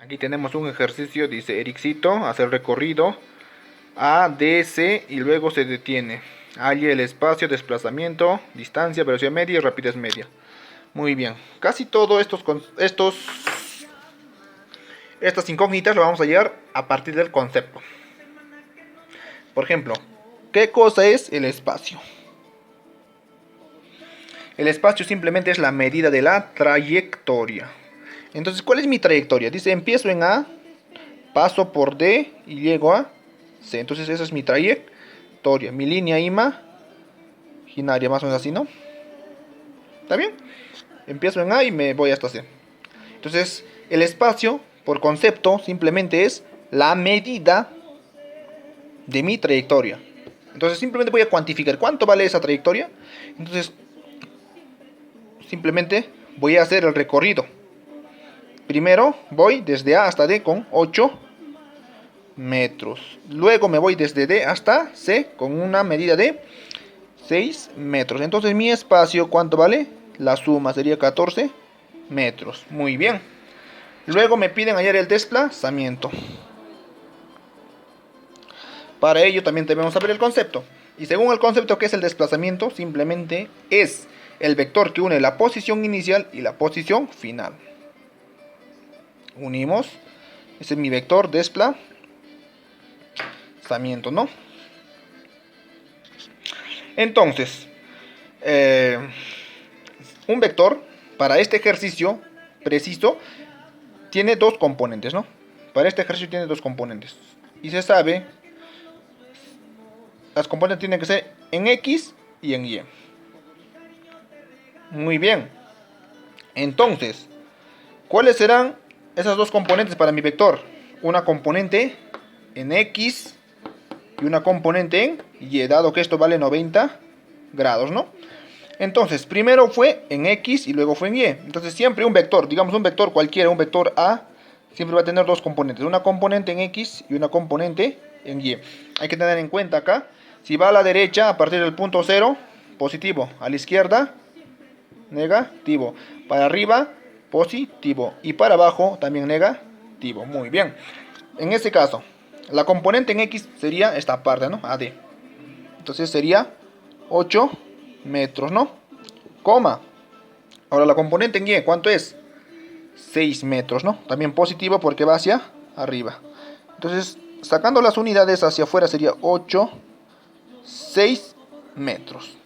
Aquí tenemos un ejercicio, dice Ericito, hace el recorrido A, D, C y luego se detiene. Halle el espacio, desplazamiento, distancia, velocidad media y rapidez media. Muy bien, casi todo estas incógnitas lo vamos a hallar a partir del concepto. Por ejemplo, ¿qué cosa es el espacio? El espacio simplemente es la medida de la trayectoria. Entonces, ¿cuál es mi trayectoria? Dice, empiezo en A, paso por D y llego a C. Entonces, esa es mi trayectoria. Mi línea imaginaria, más o menos así, ¿no? ¿Está bien? Empiezo en A y me voy hasta C. Entonces, el espacio, por concepto, simplemente es la medida de mi trayectoria. Entonces, simplemente voy a cuantificar cuánto vale esa trayectoria. Entonces, simplemente voy a hacer el recorrido. Primero voy desde A hasta D con 8 metros. Luego me voy desde D hasta C con una medida de 6 metros. Entonces mi espacio, ¿cuánto vale? La suma sería 14 metros. Muy bien. Luego me piden hallar el desplazamiento. Para ello también debemos saber el concepto. Y según el concepto, ¿qué es el desplazamiento? Simplemente es el vector que une la posición inicial y la posición final. Unimos. Ese es mi vector desplazamiento, ¿no? Entonces, un vector para este ejercicio preciso tiene dos componentes, ¿no? Para este ejercicio tiene dos componentes. Y se sabe, las componentes tienen que ser en X y en Y. Muy bien. Entonces, ¿cuáles serán esas dos componentes para mi vector? Una componente en X y una componente en Y, dado que esto vale 90 grados, ¿no? Entonces, primero fue en X y luego fue en Y. Entonces, siempre un vector, digamos un vector cualquiera, un vector A, siempre va a tener dos componentes. Una componente en X y una componente en Y. Hay que tener en cuenta acá, si va a la derecha, a partir del punto 0, positivo. A la izquierda, negativo. Para arriba, positivo. Y para abajo, también negativo. Muy bien. En este caso, la componente en X sería esta parte, ¿no? AD. Entonces sería 8 metros, ¿no? Coma. Ahora la componente en Y, ¿cuánto es? 6 metros, ¿no? También positivo porque va hacia arriba. Entonces, sacando las unidades hacia afuera sería 8, 6 metros.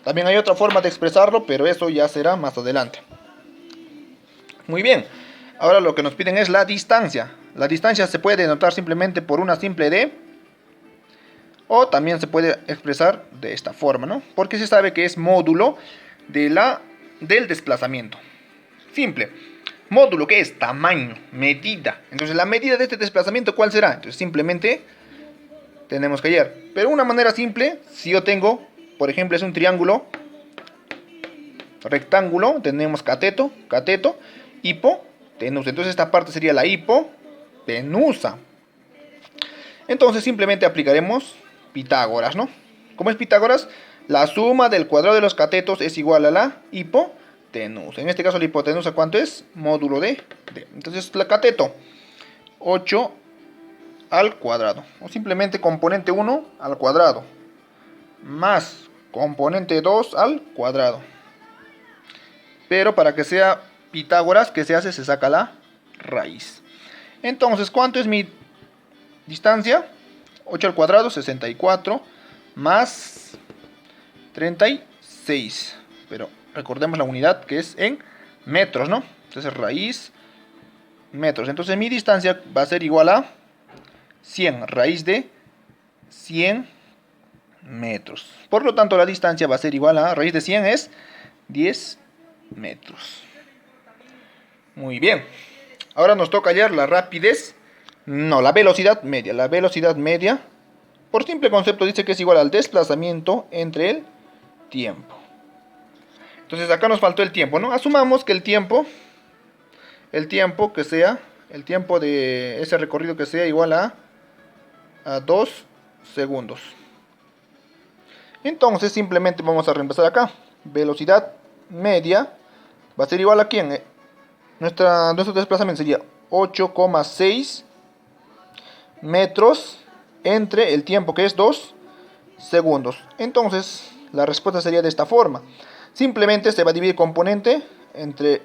También hay otra forma de expresarlo, pero eso ya será más adelante. Muy bien. Ahora lo que nos piden es la distancia. La distancia se puede denotar simplemente por una simple D. O también se puede expresar de esta forma, ¿no? Porque se sabe que es módulo del desplazamiento. Simple. Módulo, ¿qué es? Tamaño, medida. Entonces, la medida de este desplazamiento, ¿cuál será? Entonces, simplemente tenemos que hallar. Pero una manera simple, si yo tengo, por ejemplo, es un triángulo rectángulo, tenemos cateto, hipotenusa. Entonces, esta parte sería la hipotenusa. Entonces, simplemente aplicaremos Pitágoras, ¿no? ¿Cómo es Pitágoras? La suma del cuadrado de los catetos es igual a la hipotenusa. En este caso la hipotenusa, ¿cuánto es? Módulo de D. Entonces la cateto, 8 al cuadrado. O simplemente componente 1 al cuadrado. Más componente 2 al cuadrado. Pero para que sea Pitágoras, ¿qué se hace? Se saca la raíz. Entonces, ¿cuánto es mi distancia? 8 al cuadrado, 64, más 36. Pero recordemos la unidad que es en metros, ¿no? Entonces raíz metros. Entonces mi distancia va a ser igual a 100, raíz de 100 metros. Por lo tanto la distancia va a ser igual a, raíz de 100 es 10 metros. Muy bien. Ahora nos toca hallar la rapidez. No, la velocidad media. La velocidad media, por simple concepto, dice que es igual al desplazamiento entre el tiempo. Entonces acá nos faltó el tiempo, ¿no? Asumamos que el tiempo que sea, el tiempo de ese recorrido que sea igual a 2 segundos. Entonces simplemente vamos a reemplazar acá. Velocidad media va a ser igual a ¿quién? Nuestro desplazamiento sería 8,6 metros entre el tiempo que es 2 segundos. Entonces la respuesta sería de esta forma. Simplemente se va a dividir componente entre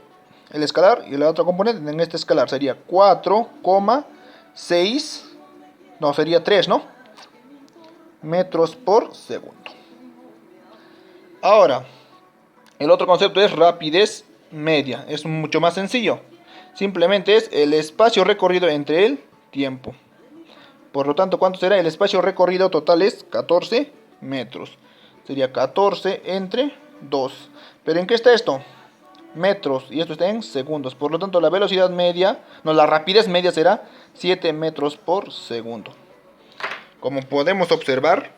el escalar y la otra componente. En este escalar sería 4,6, no, sería 3, ¿no? Metros por segundo. Ahora, el otro concepto es rapidez media. Es mucho más sencillo. Simplemente es el espacio recorrido entre el tiempo. Por lo tanto, ¿cuánto será? El espacio recorrido total es 14 metros. Sería 14 entre 2. ¿Pero en qué está esto? Metros, y esto está en segundos. Por lo tanto, la velocidad media, no, la rapidez media será 7 metros por segundo. Como podemos observar,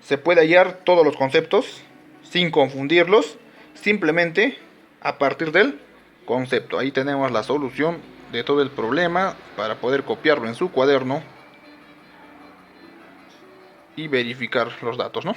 se puede hallar todos los conceptos sin confundirlos, simplemente a partir del concepto. Ahí tenemos la solución de todo el problema para poder copiarlo en su cuaderno y verificar los datos, ¿no?